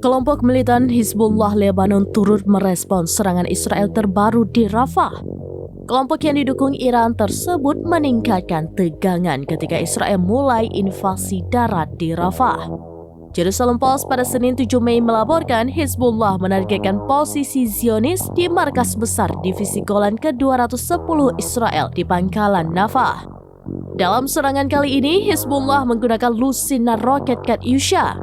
Kelompok militan Hizbullah Lebanon turut merespons serangan Israel terbaru di Rafah. Kelompok yang didukung Iran tersebut meningkatkan tegangan ketika Israel mulai invasi darat di Rafah. Jerusalem Post pada Senin 7 Mei melaporkan Hizbullah menargetkan posisi Zionis di markas besar Divisi Golan ke-210 Israel di Pangkalan Nafah. Dalam serangan kali ini, Hizbullah menggunakan lusinar roket Katyusha.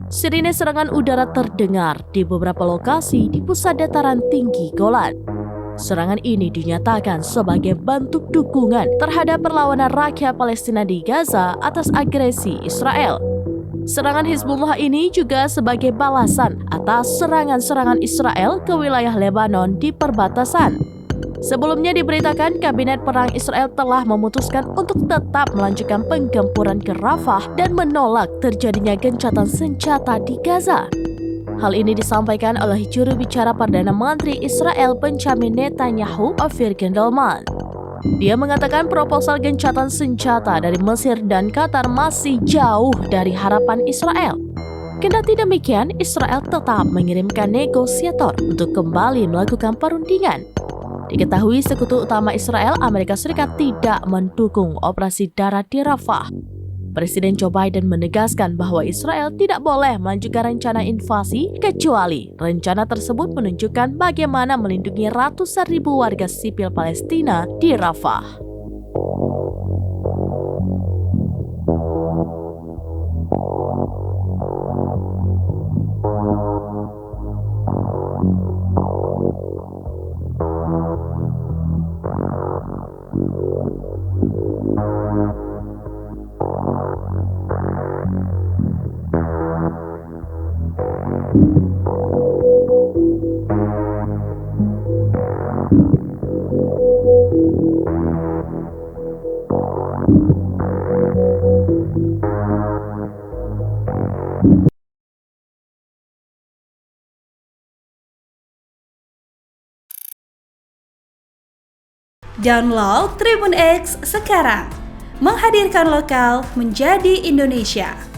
Sirine serangan udara terdengar di beberapa lokasi di pusat dataran tinggi Golan. Serangan ini dinyatakan sebagai bentuk dukungan terhadap perlawanan rakyat Palestina di Gaza atas agresi Israel. Serangan Hizbullah ini juga sebagai balasan atas serangan-serangan Israel ke wilayah Lebanon di perbatasan. Sebelumnya diberitakan Kabinet Perang Israel telah memutuskan untuk tetap melanjutkan penggempuran ke Rafah dan menolak terjadinya gencatan senjata di Gaza. Hal ini disampaikan oleh juru bicara Perdana Menteri Israel Benjamin Netanyahu, Ophir Gendelman. Dia mengatakan proposal gencatan senjata dari Mesir dan Qatar masih jauh dari harapan Israel. Kendati demikian, Israel tetap mengirimkan negosiator untuk kembali melakukan perundingan. Diketahui sekutu utama Israel, Amerika Serikat, tidak mendukung operasi darat di Rafah. Presiden Joe Biden menegaskan bahwa Israel tidak boleh melanjutkan rencana invasi kecuali rencana tersebut menunjukkan bagaimana melindungi ratusan ribu warga sipil Palestina di Rafah. Download Tribun X sekarang, menghadirkan lokal menjadi Indonesia.